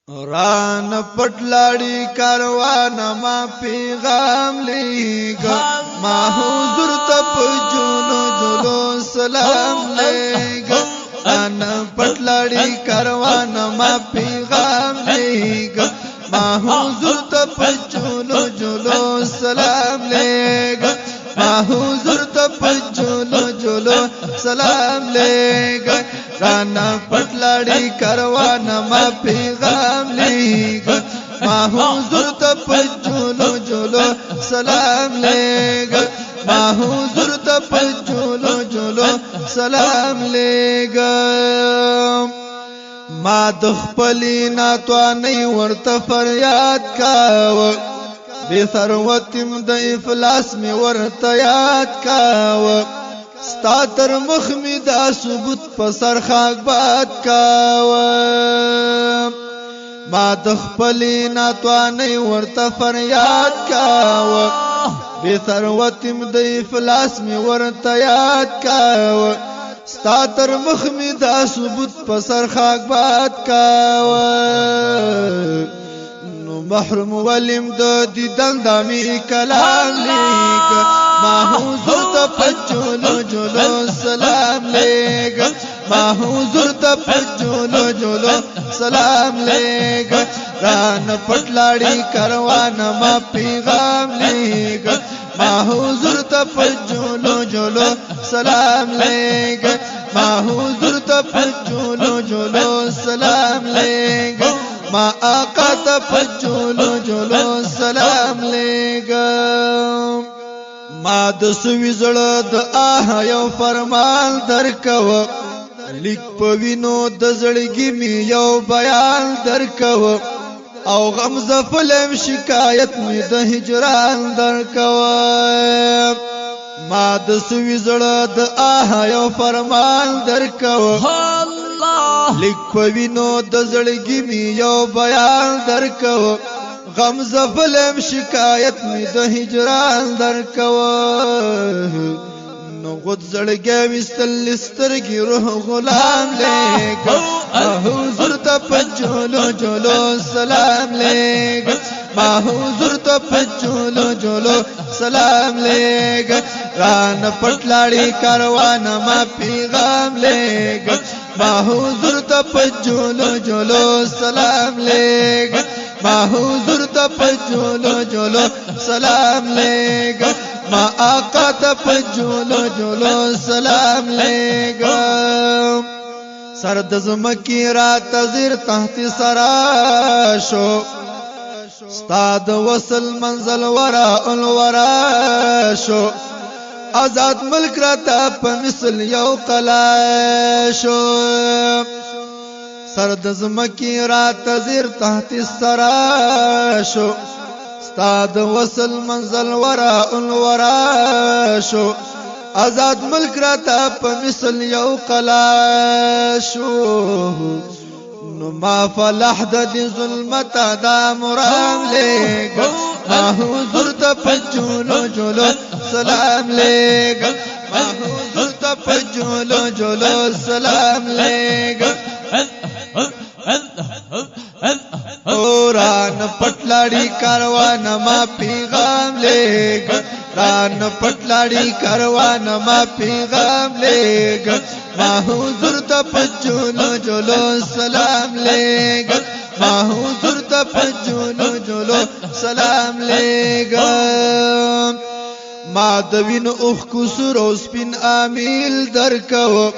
ران پټلاړی کاروان ما پیغام لیگا ما حضور تپ جولو جولو سلام لیگا ران پټلاړی کاروان ما پیغام لیگا ما حضور تپ جولو جولو سلام لیگا ما حضور تپ جولو جولو سلام لیگا رانا پټلاړی کاروان ما پیغام لیگا ما حضور تپ جولو جولو سلام لیگا ما حضور تپ جولو جولو سلام لیگا ما د خپلی ناتوانی ورته فریاد کاو بی ثروتم د افلاس می ورته یاد کاو ستا تر مخ می دا ثبوت په سر خاک باد کاوه ما د خپلې ناتوانۍ ورته فریاد کاوه بې ثروتم د افلاس می ورته یاد کاوه ستا تر مخ می دا ثبوت په سر خاک باد کاوه نو محروم ولیم د دیدن د می کلام لیک ما حضور تپ جولو جولو سلام لیگا ما حضور تپ جولو جولو سلام لیگا ران پټلاړی کاروان ما پیغام لیگا ما حضور تپ جولو جولو سلام لیگا ما حضور تپ جولو جولو سلام لیگا ما آقا تپ جولو جولو سلام لیگا ما د سوي زړه د آه یو فرمان درکو لیک په وینو د زړګي می یو بیان درکو او غم زفلم شکایت می د هجران درکو ما د سوي زړه د آه یو فرمان درکو لیک په وینو د زړګي می یو بیان درکو غم زفلم شکایت می د هجران درکو نو غد زړګی وستل سترګي روح غلام لیگا ما حضور تپ جولو جولو سلام لیگا ما حضور تپ جولو جولو سلام لیگا ران پټلاړی کاروان ما پیغام لیگا ما حضور تپ جولو جولو سلام لیگا ما حضور تپ جولو جولو سلام لیگا ما آقا تپ جولو جولو سلام لیگا سرد زمکی رات زیر تحت سراشو ستاد وصل منزل ورا الورا شو آزاد ملک راتا پا مثل یو قلاشو سرد زمکی رات زیر تحت سراشو ستاد وصل منزل ورا الورا شو آزاد ملک راتا پا مثل یو قلاشو نو ما فلح دی ظلمتا دا مرام لیگا ما حضور تپ جولو جولو سلام لیگا ما حضور تپ جولو جولو سلام لیگا ران پټلاړی کاروان ما پیغام لیگا ران پټلاړی کاروان ما پیغام لیگا ما حضور تپ جولو جولو سلام لیگا ما حضور تپ جولو جولو سلام لیگا ما دوین اوخ کسر او سپین آمیل درکو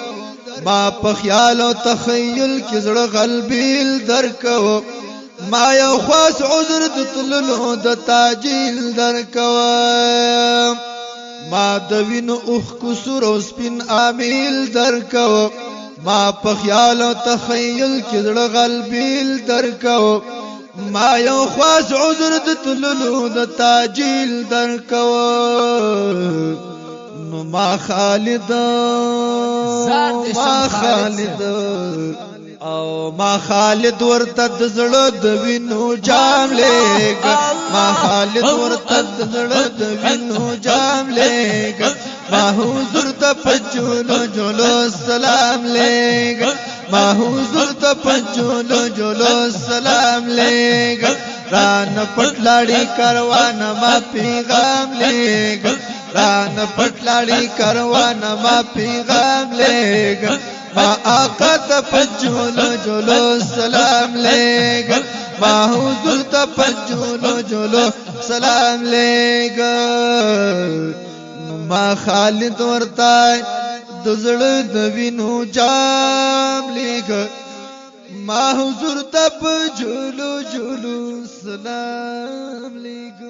ما په خیال او تخیل کې زړه غلبیل درکو ما یو خاص عذر د تللو د تاجیل درکو ما د وینو اوخ کسر او سپین آمیل درکو ما په خیال او تخیل کې زړه غلبیل درکو ما یو خاص عذر د تللو د تاجیل درکو نو ما خالد او ما خالد ورته د زړه د وینو جام لیگا ما خالد ورته د زړه د وینو جام لیگا ما حضور تپ جولو جولو سلام لیگا ما حضور ته پجولو جولو سلام لېګ ران پټلاړي کاروان ما پیغام لېګ ران پټلاړي کاروان ما پیغام لېګ ما آقا ته پجولو جولو سلام لېګ ما حضور ته پجولو جولو سلام لېګ ما خالد ورتای د زړه د وینو جام لېګ ما حضور ته پجولو جولو سلام لېګ